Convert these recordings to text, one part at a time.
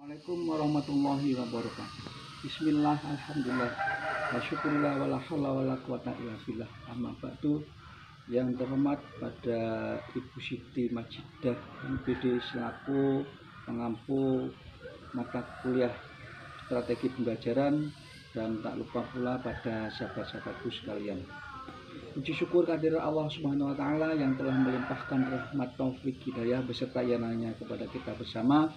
Assalamualaikum warahmatullahi wabarakatuh. Bismillah, alhamdulillah, wa syukurillah, wa la hawla wa la quwata illa billah. Amma ba'du. Yang terhormat pada Ibu Siti Majidah MPD selaku pengampu mata kuliah strategi pembelajaran, dan tak lupa pula pada sahabat-sahabatku sekalian. Puji syukur kehadirat Allah Subhanahu wa taala yang telah melimpahkan rahmat, taufik, hidayah beserta iananya kepada kita bersama,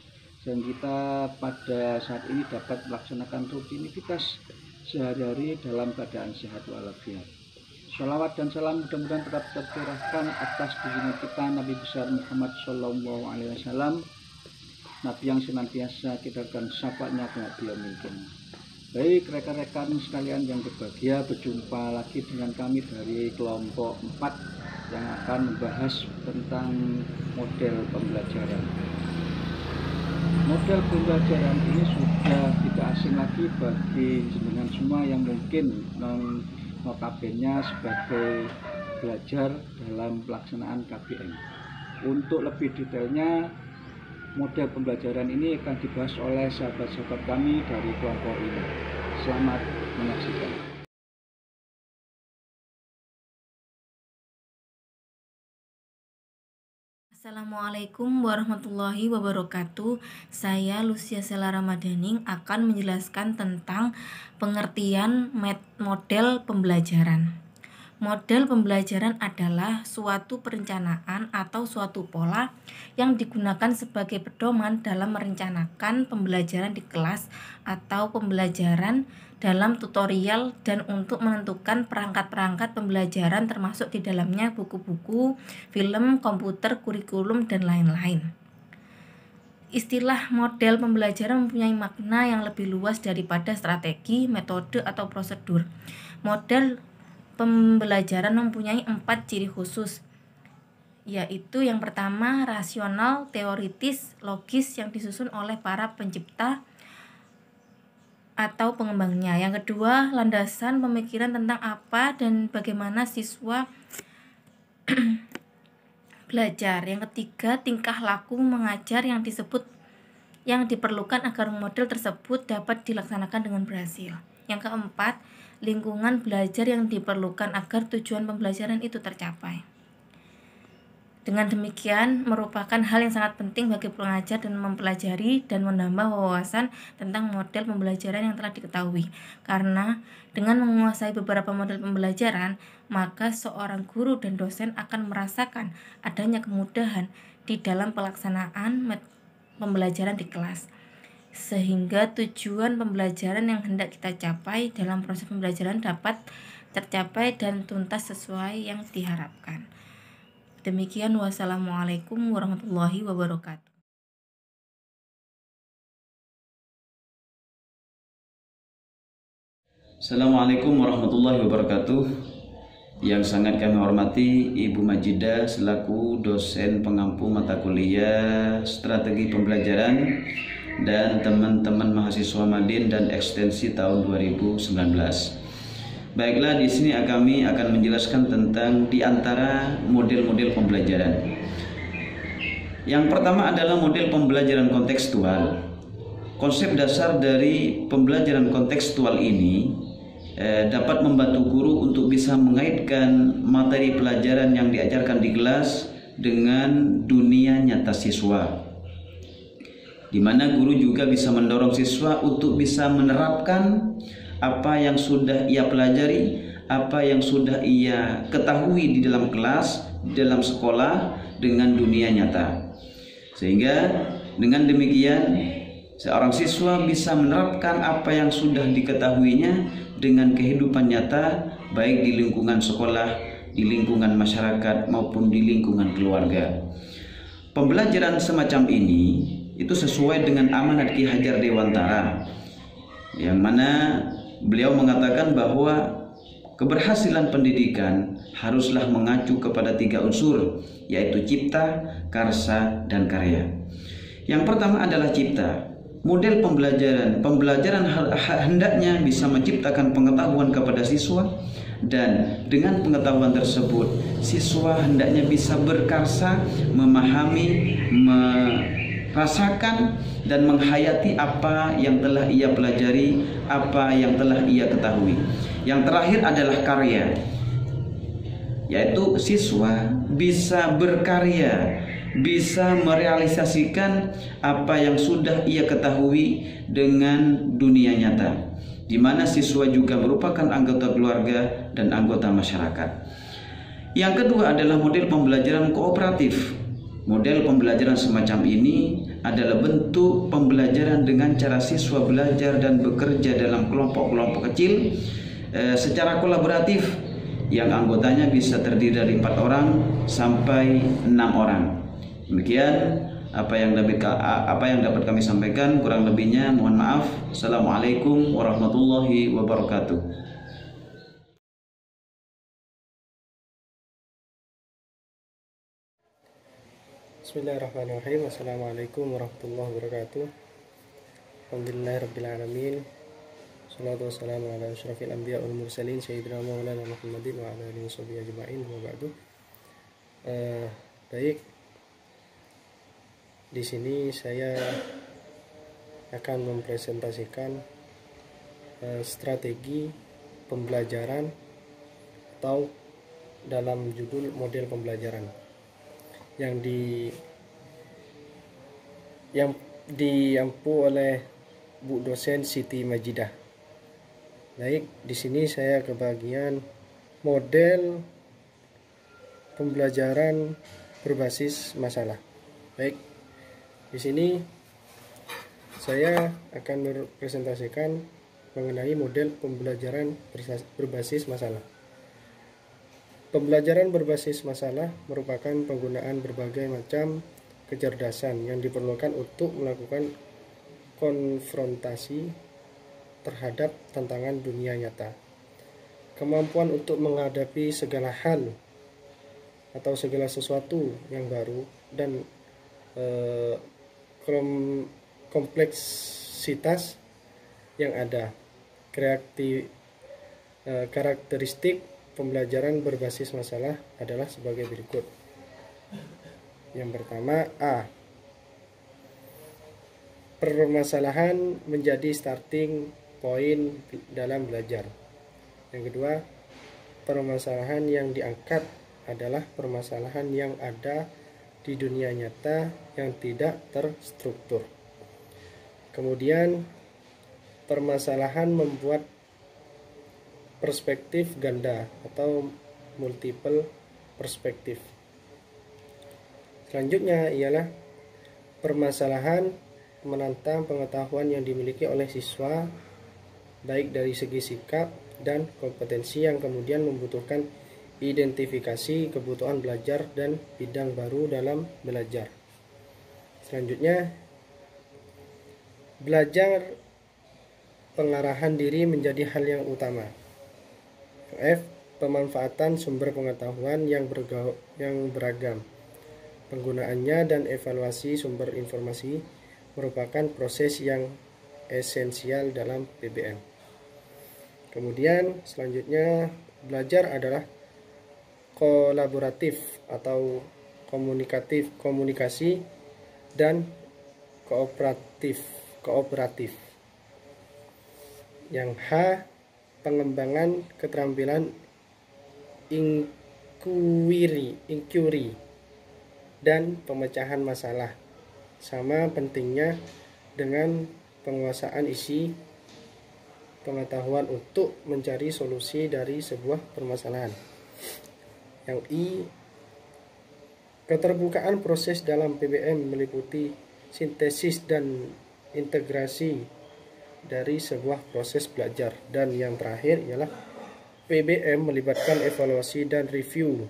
dan kita pada saat ini dapat melaksanakan rutinitas sehari-hari dalam keadaan sehat walafiat. Sholawat dan salam mudah-mudahan tetap tercurahkan atas junjungan kita Nabi besar Muhammad Shallallahu Alaihi Wasallam, Nabi yang senantiasa kita akan syafaatnya bila mungkin. Baik rekan-rekan sekalian yang berbahagia, berjumpa lagi dengan kami dari kelompok 4 yang akan membahas tentang model pembelajaran. Model pembelajaran ini sudah tidak asing lagi bagi jenengan semua yang mungkin notabene sebagai belajar dalam pelaksanaan KBM. Untuk lebih detailnya, model pembelajaran ini akan dibahas oleh sahabat-sahabat kami dari kelompok ini. Selamat menyaksikan. Assalamualaikum warahmatullahi wabarakatuh. Saya Lucia Sela Ramadaning akan menjelaskan tentang pengertian model pembelajaran. Model pembelajaran adalah suatu perencanaan atau suatu pola yang digunakan sebagai pedoman dalam merencanakan pembelajaran di kelas atau pembelajaran dalam tutorial, dan untuk menentukan perangkat-perangkat pembelajaran termasuk di dalamnya buku-buku, film, komputer, kurikulum, dan lain-lain. Istilah model pembelajaran mempunyai makna yang lebih luas daripada strategi, metode, atau prosedur. Model pembelajaran mempunyai 4 ciri khusus, yaitu yang pertama rasional, teoritis, logis yang disusun oleh para pencipta atau pengembangnya. Yang kedua, landasan pemikiran tentang apa dan bagaimana siswa belajar. Yang ketiga, tingkah laku mengajar yang diperlukan agar model tersebut dapat dilaksanakan dengan berhasil. Yang keempat, lingkungan belajar yang diperlukan agar tujuan pembelajaran itu tercapai. Dengan demikian, merupakan hal yang sangat penting bagi pengajar dan mempelajari dan menambah wawasan tentang model pembelajaran yang telah diketahui. Karena dengan menguasai beberapa model pembelajaran, maka seorang guru dan dosen akan merasakan adanya kemudahan di dalam pelaksanaan pembelajaran di kelas, sehingga tujuan pembelajaran yang hendak kita capai dalam proses pembelajaran dapat tercapai dan tuntas sesuai yang diharapkan. Demikian, wassalamualaikum warahmatullahi wabarakatuh. Assalamualaikum warahmatullahi wabarakatuh. Yang sangat kami hormati Ibu Majidah selaku dosen pengampu mata kuliah strategi pembelajaran dan teman-teman mahasiswa Madin dan ekstensi tahun 2019. Baiklah, di sini kami akan menjelaskan tentang di antara model-model pembelajaran. Yang pertama adalah model pembelajaran kontekstual. Konsep dasar dari pembelajaran kontekstual ini dapat membantu guru untuk bisa mengaitkan materi pelajaran yang diajarkan di kelas dengan dunia nyata siswa, di mana guru juga bisa mendorong siswa untuk bisa menerapkan apa yang sudah ia pelajari, apa yang sudah ia ketahui di dalam kelas, di dalam sekolah dengan dunia nyata. Sehingga dengan demikian seorang siswa bisa menerapkan apa yang sudah diketahuinya dengan kehidupan nyata, baik di lingkungan sekolah, di lingkungan masyarakat maupun di lingkungan keluarga. Pembelajaran semacam ini itu sesuai dengan amanat Ki Hajar Dewantara, yang mana beliau mengatakan bahwa keberhasilan pendidikan haruslah mengacu kepada 3 unsur, yaitu cipta, karsa, dan karya. Yang pertama adalah cipta. Model pembelajaran hendaknya bisa menciptakan pengetahuan kepada siswa, dan dengan pengetahuan tersebut siswa hendaknya bisa berkarsa, memahami, rasakan dan menghayati apa yang telah ia pelajari, apa yang telah ia ketahui. Yang terakhir adalah karya, yaitu siswa bisa berkarya, bisa merealisasikan apa yang sudah ia ketahui dengan dunia nyata, di mana siswa juga merupakan anggota keluarga dan anggota masyarakat. Yang kedua adalah model pembelajaran kooperatif. Model pembelajaran semacam ini adalah bentuk pembelajaran dengan cara siswa belajar dan bekerja dalam kelompok-kelompok kecil secara kolaboratif, yang anggotanya bisa terdiri dari 4 orang sampai 6 orang. Demikian apa yang dapat kami sampaikan, kurang lebihnya mohon maaf. Assalamualaikum warahmatullahi wabarakatuh. Bismillahirrahmanirrahim. Assalamualaikum warahmatullahi wabarakatuh. Alhamdulillahirrabbilalamin. Salatu wassalamu ala asyrafil anbiya wal mursalin sayyidina maulana Muhammadin wa ala alihi washabihi ajma'in wa ba'du. Baik. Di sini saya akan mempresentasikan strategi pembelajaran atau dalam judul model pembelajaran yang diampu oleh Bu dosen Siti Majidah. Baik, di sini saya ke bagian model pembelajaran berbasis masalah. Baik, di sini saya akan mempresentasikan mengenai model pembelajaran berbasis masalah. Pembelajaran berbasis masalah merupakan penggunaan berbagai macam kecerdasan yang diperlukan untuk melakukan konfrontasi terhadap tantangan dunia nyata. Kemampuan untuk menghadapi segala hal atau segala sesuatu yang baru dan kompleksitas yang ada. Karakteristik pembelajaran berbasis masalah adalah sebagai berikut. Yang pertama, A. Permasalahan menjadi starting point dalam belajar. Yang kedua, permasalahan yang diangkat adalah permasalahan yang ada di dunia nyata yang tidak terstruktur. Kemudian, permasalahan membuat perspektif ganda atau multiple perspektif. Selanjutnya ialah permasalahan menantang pengetahuan yang dimiliki oleh siswa baik dari segi sikap dan kompetensi yang kemudian membutuhkan identifikasi kebutuhan belajar dan bidang baru dalam belajar. Selanjutnya, belajar pengarahan diri menjadi hal yang utama. F. Pemanfaatan sumber pengetahuan yang beragam. Penggunaannya dan evaluasi sumber informasi merupakan proses yang esensial dalam PBM. Kemudian selanjutnya, belajar adalah kolaboratif atau komunikasi dan kooperatif. Yang H. Pengembangan keterampilan inquiry dan pemecahan masalah, sama pentingnya dengan penguasaan isi pengetahuan untuk mencari solusi dari sebuah permasalahan. Yang I. Keterbukaan proses dalam PBM meliputi sintesis dan integrasi dari sebuah proses belajar. Dan yang terakhir ialah PBM melibatkan evaluasi dan review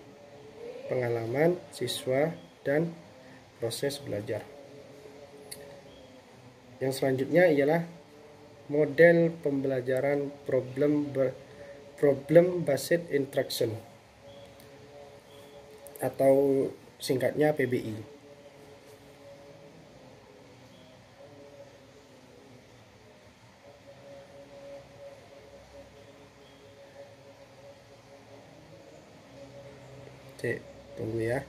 pengalaman siswa dan proses belajar. Yang selanjutnya ialah model pembelajaran problem based instruction atau singkatnya PBI. Tunggu ya.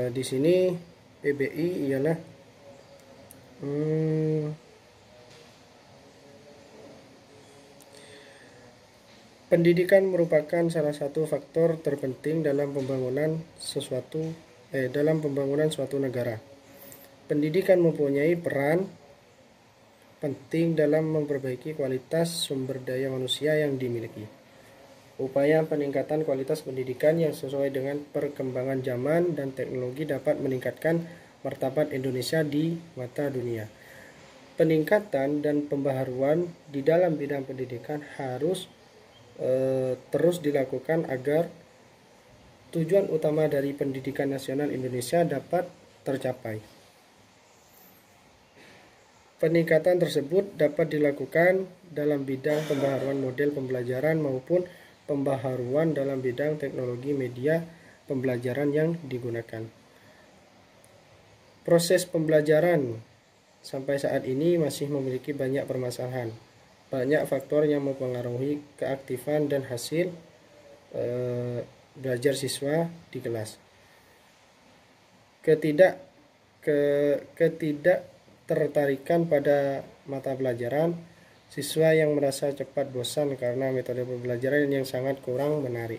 Di sini PBI ialah Pendidikan merupakan salah satu faktor terpenting dalam pembangunan suatu negara. Pendidikan mempunyai peran penting dalam memperbaiki kualitas sumber daya manusia yang dimiliki. Upaya peningkatan kualitas pendidikan yang sesuai dengan perkembangan zaman dan teknologi dapat meningkatkan martabat Indonesia di mata dunia. Peningkatan dan pembaharuan di dalam bidang pendidikan harus terus dilakukan agar tujuan utama dari pendidikan nasional Indonesia dapat tercapai. Peningkatan tersebut dapat dilakukan dalam bidang pembaharuan model pembelajaran maupun pembaharuan dalam bidang teknologi media pembelajaran yang digunakan. Proses pembelajaran sampai saat ini masih memiliki banyak permasalahan. Banyak faktor yang mempengaruhi keaktifan dan hasil belajar siswa di kelas. Ketidaktertarikan pada mata pelajaran, siswa yang merasa cepat bosan karena metode pembelajaran yang sangat kurang menarik.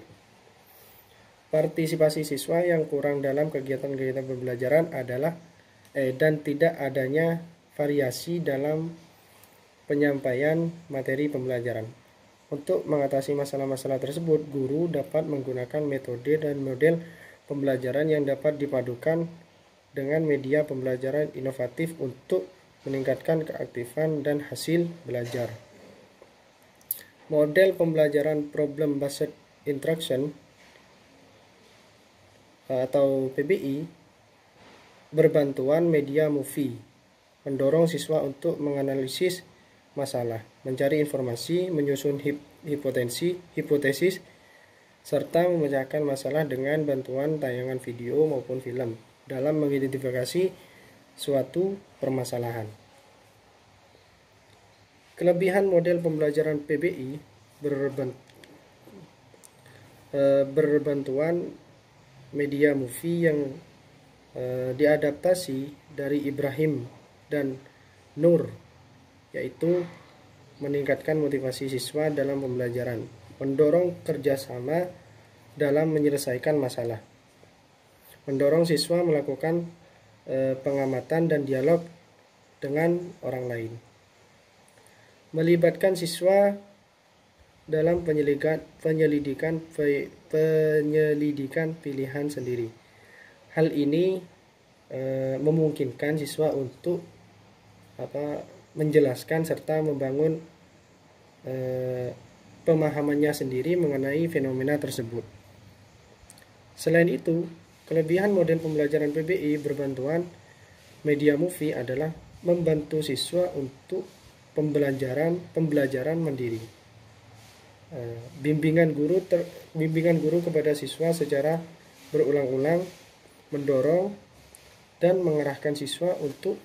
Partisipasi siswa yang kurang dalam kegiatan-kegiatan pembelajaran dan tidak adanya variasi dalam penyampaian materi pembelajaran. Untuk mengatasi masalah-masalah tersebut, guru dapat menggunakan metode dan model pembelajaran yang dapat dipadukan dengan media pembelajaran inovatif untuk meningkatkan keaktifan dan hasil belajar. Model pembelajaran Problem Based Instruction atau PBI berbantuan media movie mendorong siswa untuk menganalisis masalah, mencari informasi, menyusun hipotesis, serta memecahkan masalah dengan bantuan tayangan video maupun film dalam mengidentifikasi suatu permasalahan. Kelebihan model pembelajaran PBI berbantuan media movie yang diadaptasi dari Ibrahim dan Nur, yaitu meningkatkan motivasi siswa dalam pembelajaran, mendorong kerjasama dalam menyelesaikan masalah, mendorong siswa melakukan pengamatan dan dialog dengan orang lain, melibatkan siswa dalam penyelidikan pilihan sendiri. Hal ini memungkinkan siswa untuk menjelaskan serta membangun pemahamannya sendiri mengenai fenomena tersebut. Selain itu, kelebihan model pembelajaran PBI berbantuan media movie adalah membantu siswa untuk pembelajaran mandiri. Bimbingan guru kepada siswa secara berulang-ulang mendorong dan mengarahkan siswa untuk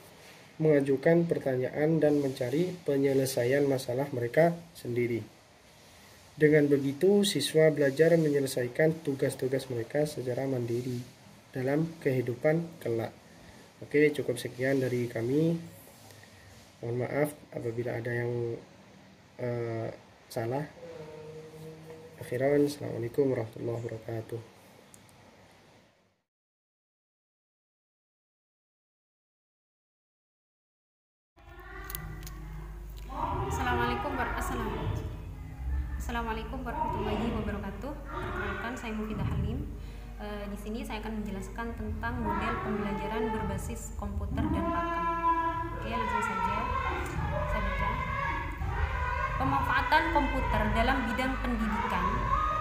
mengajukan pertanyaan dan mencari penyelesaian masalah mereka sendiri. Dengan begitu, siswa belajar menyelesaikan tugas-tugas mereka secara mandiri dalam kehidupan kelak. Oke, cukup sekian dari kami. Mohon maaf apabila ada yang salah. Akhiran, Assalamualaikum warahmatullahi wabarakatuh. Assalamualaikum warahmatullahi wabarakatuh. Perkenalkan, saya Mufidah Halim. Di sini saya akan menjelaskan tentang model pembelajaran berbasis komputer dan pakem. Oke, langsung saja saya baca. Pemanfaatan komputer dalam bidang pendidikan,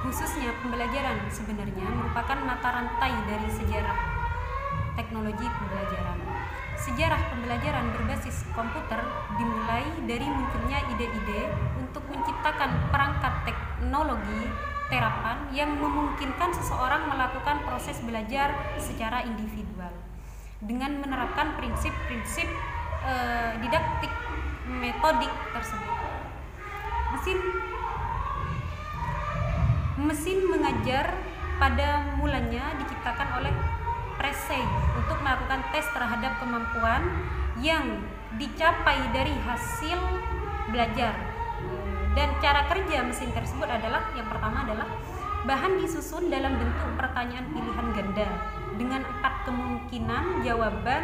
khususnya pembelajaran, sebenarnya merupakan mata rantai dari sejarah teknologi pembelajaran. Sejarah pembelajaran berbasis komputer dimulai dari munculnya ide-ide untuk menciptakan perangkat teknologi terapan yang memungkinkan seseorang melakukan proses belajar secara individual dengan menerapkan prinsip-prinsip didaktik metodik tersebut. Mesin mengajar pada mulanya diciptakan oleh Presley untuk melakukan tes terhadap kemampuan yang dicapai dari hasil belajar. Dan cara kerja mesin tersebut adalah, yang pertama adalah bahan disusun dalam bentuk pertanyaan pilihan ganda dengan 4 kemungkinan jawaban,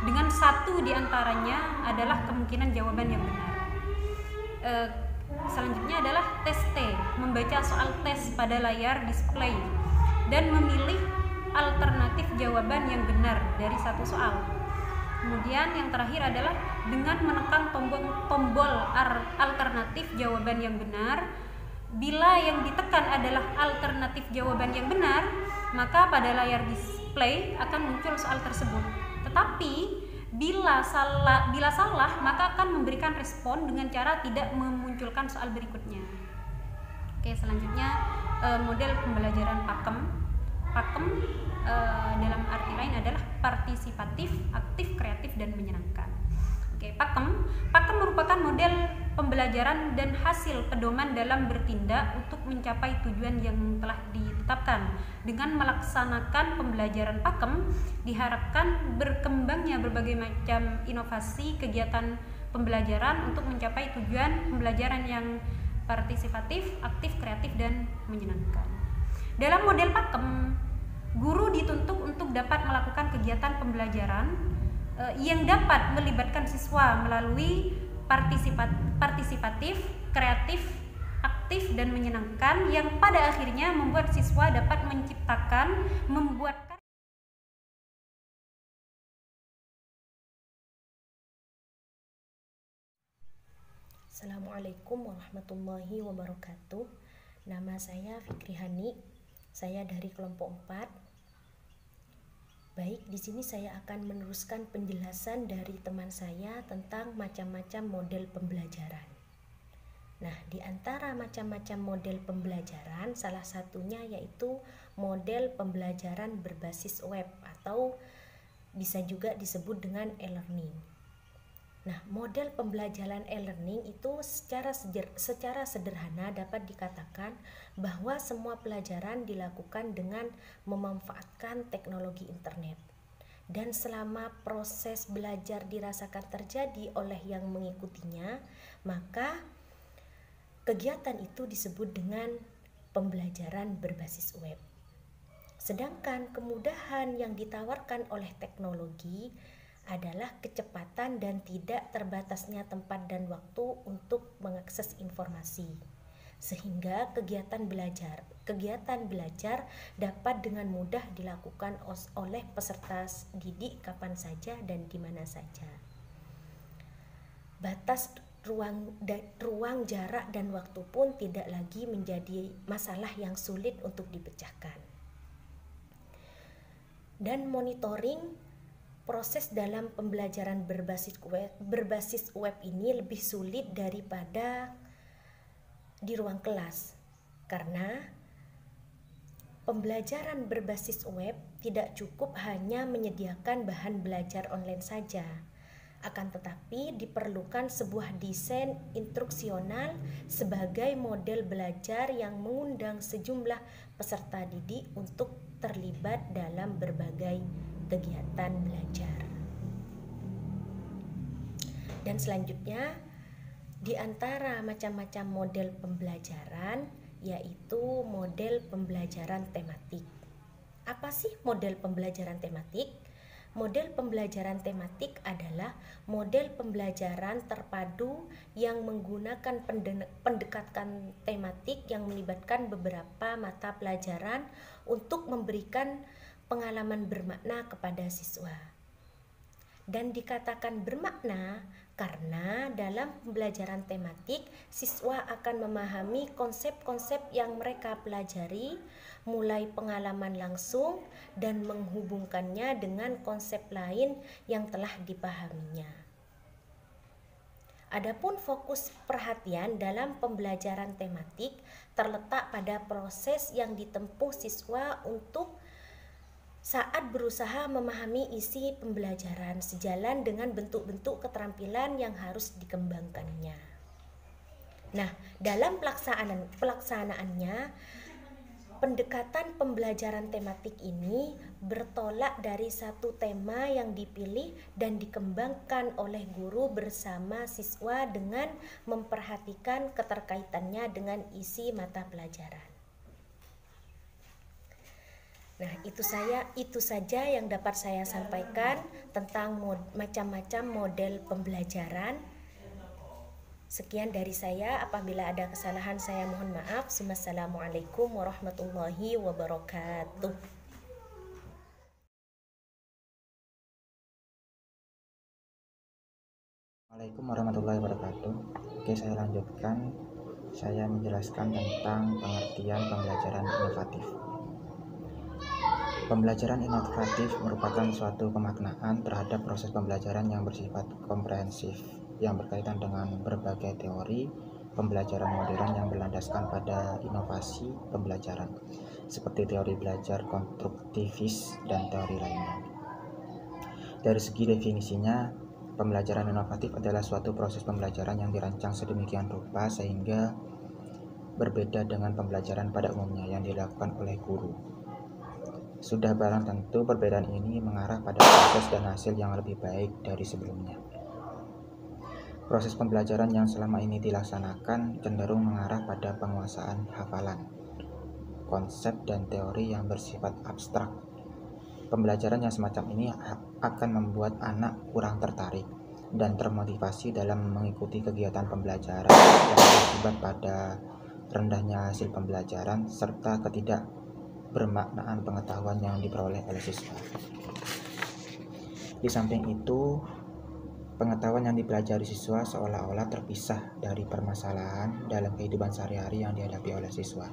dengan 1 diantaranya adalah kemungkinan jawaban yang benar. Selanjutnya adalah tes T, membaca soal tes pada layar display dan memilih alternatif jawaban yang benar dari satu soal. Kemudian yang terakhir adalah dengan menekan tombol alternatif jawaban yang benar. Bila yang ditekan adalah alternatif jawaban yang benar, maka pada layar display akan muncul soal tersebut. Tetapi bila salah maka akan memberikan respon dengan cara tidak memunculkan soal berikutnya. Oke, selanjutnya model pembelajaran Pakem. Pakem dalam arti lain adalah partisipatif, aktif, kreatif, dan menyenangkan. Oke, Pakem merupakan model pembelajaran dan hasil pedoman dalam bertindak untuk mencapai tujuan yang telah ditetapkan. Dengan melaksanakan pembelajaran Pakem, diharapkan berkembangnya berbagai macam inovasi kegiatan pembelajaran untuk mencapai tujuan pembelajaran yang partisipatif, aktif, kreatif, dan menyenangkan. Dalam model Pakem, guru dituntut untuk dapat melakukan kegiatan pembelajaran yang dapat melibatkan siswa melalui partisipatif, kreatif, aktif, dan menyenangkan, yang pada akhirnya membuat siswa dapat menciptakan, membuat. Assalamualaikum warahmatullahi wabarakatuh. Nama saya Fikri Hani. Saya dari kelompok 4. Baik, di sini saya akan meneruskan penjelasan dari teman saya tentang macam-macam model pembelajaran. Nah, di antara macam-macam model pembelajaran, salah satunya yaitu model pembelajaran berbasis web atau bisa juga disebut dengan e-learning. Nah, model pembelajaran e-learning itu secara sederhana dapat dikatakan bahwa semua pelajaran dilakukan dengan memanfaatkan teknologi internet. Dan selama proses belajar dirasakan terjadi oleh yang mengikutinya, maka kegiatan itu disebut dengan pembelajaran berbasis web. Sedangkan kemudahan yang ditawarkan oleh teknologi adalah kecepatan dan tidak terbatasnya tempat dan waktu untuk mengakses informasi, sehingga kegiatan belajar dapat dengan mudah dilakukan oleh peserta didik kapan saja dan di mana saja. Batas ruang, jarak, dan waktu pun tidak lagi menjadi masalah yang sulit untuk dipecahkan. Dan monitoring proses dalam pembelajaran berbasis web ini lebih sulit daripada di ruang kelas, karena pembelajaran berbasis web tidak cukup hanya menyediakan bahan belajar online saja, akan tetapi diperlukan sebuah desain instruksional sebagai model belajar yang mengundang sejumlah peserta didik untuk terlibat dalam berbagai kegiatan belajar. Dan selanjutnya, di antara macam-macam model pembelajaran yaitu model pembelajaran tematik. Apa sih model pembelajaran tematik? Model pembelajaran tematik adalah model pembelajaran terpadu yang menggunakan pendekatan tematik yang melibatkan beberapa mata pelajaran untuk memberikan pengalaman bermakna kepada siswa. Dan dikatakan bermakna karena dalam pembelajaran tematik siswa akan memahami konsep-konsep yang mereka pelajari, mulai pengalaman langsung dan menghubungkannya dengan konsep lain yang telah dipahaminya. Adapun fokus perhatian dalam pembelajaran tematik terletak pada proses yang ditempuh siswa untuk saat berusaha memahami isi pembelajaran sejalan dengan bentuk-bentuk keterampilan yang harus dikembangkannya. Nah, dalam pelaksanaannya pendekatan pembelajaran tematik ini bertolak dari satu tema yang dipilih dan dikembangkan oleh guru bersama siswa dengan memperhatikan keterkaitannya dengan isi mata pelajaran. Nah, itu saja yang dapat saya sampaikan tentang macam-macam model pembelajaran. Sekian dari saya. Apabila ada kesalahan saya mohon maaf. Wassalamualaikum warahmatullahi wabarakatuh. Assalamualaikum warahmatullahi wabarakatuh. Oke, saya lanjutkan. Saya menjelaskan tentang pengertian pembelajaran inovatif. Pembelajaran inovatif merupakan suatu pemaknaan terhadap proses pembelajaran yang bersifat komprehensif, yang berkaitan dengan berbagai teori pembelajaran modern yang berlandaskan pada inovasi pembelajaran, seperti teori belajar konstruktivis dan teori lainnya. Dari segi definisinya, pembelajaran inovatif adalah suatu proses pembelajaran yang dirancang sedemikian rupa sehingga berbeda dengan pembelajaran pada umumnya yang dilakukan oleh guru. Sudah barang tentu perbedaan ini mengarah pada proses dan hasil yang lebih baik dari sebelumnya. Proses pembelajaran yang selama ini dilaksanakan cenderung mengarah pada penguasaan hafalan, konsep dan teori yang bersifat abstrak. Pembelajaran yang semacam ini akan membuat anak kurang tertarik dan termotivasi dalam mengikuti kegiatan pembelajaran yang berakibat pada rendahnya hasil pembelajaran serta ketidakbermaknaan pengetahuan yang diperoleh oleh siswa. Di samping itu, pengetahuan yang dipelajari siswa seolah-olah terpisah dari permasalahan dalam kehidupan sehari-hari yang dihadapi oleh siswa.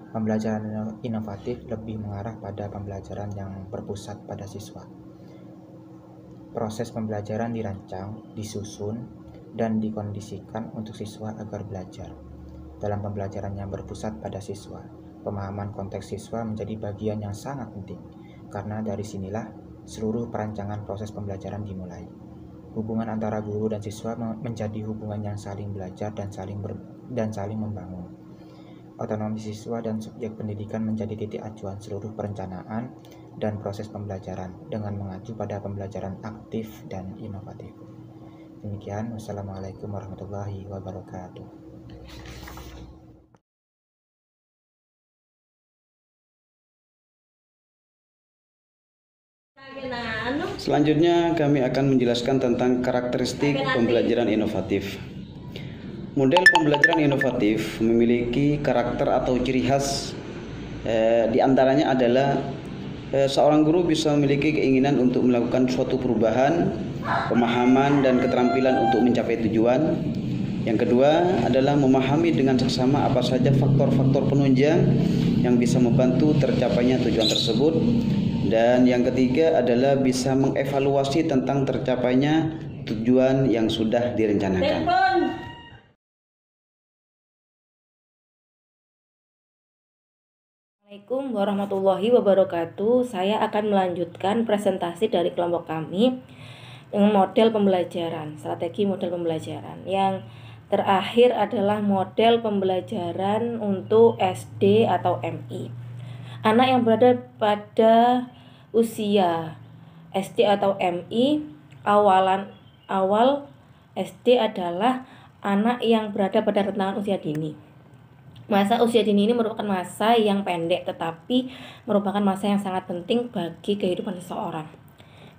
Pembelajaran inovatif lebih mengarah pada pembelajaran yang berpusat pada siswa. Proses pembelajaran dirancang, disusun, dan dikondisikan untuk siswa agar belajar. Dalam pembelajaran yang berpusat pada siswa, pemahaman konteks siswa menjadi bagian yang sangat penting, karena dari sinilah seluruh perancangan proses pembelajaran dimulai. Hubungan antara guru dan siswa menjadi hubungan yang saling belajar dan saling membangun. Otonomi siswa dan subjek pendidikan menjadi titik acuan seluruh perencanaan dan proses pembelajaran dengan mengacu pada pembelajaran aktif dan inovatif. Demikian, wassalamualaikum warahmatullahi wabarakatuh. Selanjutnya kami akan menjelaskan tentang karakteristik pembelajaran inovatif. Model pembelajaran inovatif memiliki karakter atau ciri khas, di antaranya adalah seorang guru bisa memiliki keinginan untuk melakukan suatu perubahan, pemahaman dan keterampilan untuk mencapai tujuan. Yang kedua adalah memahami dengan seksama apa saja faktor-faktor penunjang yang bisa membantu tercapainya tujuan tersebut. Dan yang ketiga adalah bisa mengevaluasi tentang tercapainya tujuan yang sudah direncanakan. Assalamualaikum warahmatullahi wabarakatuh. Saya akan melanjutkan presentasi dari kelompok kami dengan model pembelajaran, strategi model pembelajaran. Yang terakhir adalah model pembelajaran untuk SD atau MI. Anak yang berada pada usia SD atau MI, awal SD adalah anak yang berada pada rentang usia dini. Masa usia dini ini merupakan masa yang pendek tetapi merupakan masa yang sangat penting bagi kehidupan seseorang.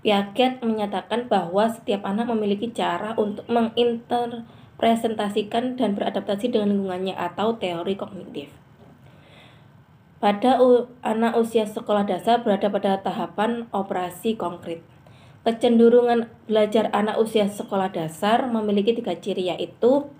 Piaget menyatakan bahwa setiap anak memiliki cara untuk menginterpresentasikan dan beradaptasi dengan lingkungannya atau teori kognitif. Pada anak usia sekolah dasar berada pada tahapan operasi konkret. Kecenderungan belajar anak usia sekolah dasar memiliki 3 ciri, yaitu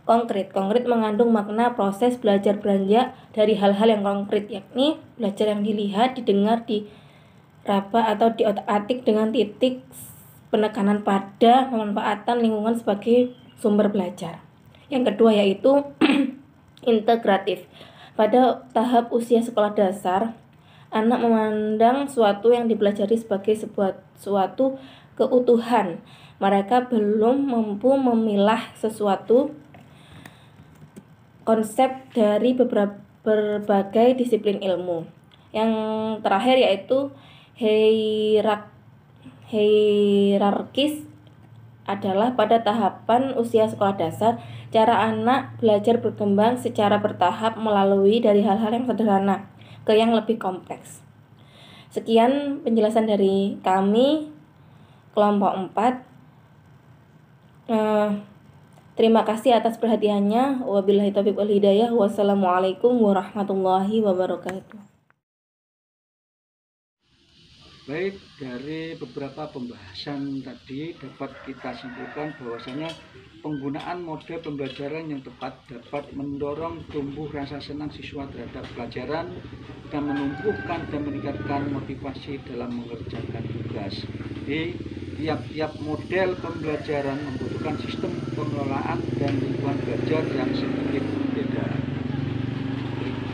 konkret. Konkret mengandung makna proses belajar beranjak dari hal-hal yang konkret, yakni belajar yang dilihat, didengar, diraba atau diotak-atik dengan titik penekanan pada pemanfaatan lingkungan sebagai sumber belajar. Yang kedua yaitu integratif. Pada tahap usia sekolah dasar, anak memandang suatu yang dipelajari sebagai suatu keutuhan. Mereka belum mampu memilah sesuatu konsep dari berbagai disiplin ilmu. Yang terakhir yaitu hierarkis adalah pada tahapan usia sekolah dasar, cara anak belajar berkembang secara bertahap melalui dari hal-hal yang sederhana ke yang lebih kompleks. Sekian penjelasan dari kami, kelompok 4. Terima kasih atas perhatiannya. Wabillahi taufiq wal hidayah. Wassalamualaikum warahmatullahi wabarakatuh. Baik, dari beberapa pembahasan tadi dapat kita simpulkan bahwasanya penggunaan model pembelajaran yang tepat dapat mendorong tumbuh rasa senang siswa terhadap pelajaran dan menumbuhkan dan meningkatkan motivasi dalam mengerjakan tugas. Jadi, tiap-tiap model pembelajaran membutuhkan sistem pengelolaan dan lingkungan belajar yang sedikit berbeda.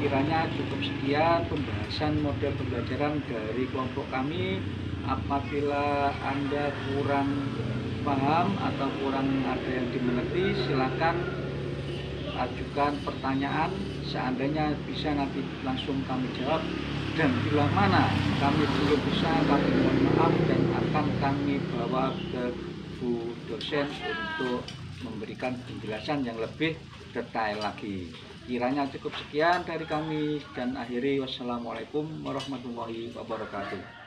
Kiranya cukup sekian pembahasan model pembelajaran dari kelompok kami. Apabila Anda kurang paham atau kurang ada yang dimengerti, silakan ajukan pertanyaan. Seandainya bisa nanti langsung kami jawab, dan bila mana kami belum bisa, kami mohon maaf dan akan kami bawa ke Bu dosen untuk memberikan penjelasan yang lebih detail lagi. Kiranya cukup sekian dari kami dan akhiri wassalamualaikum warahmatullahi wabarakatuh.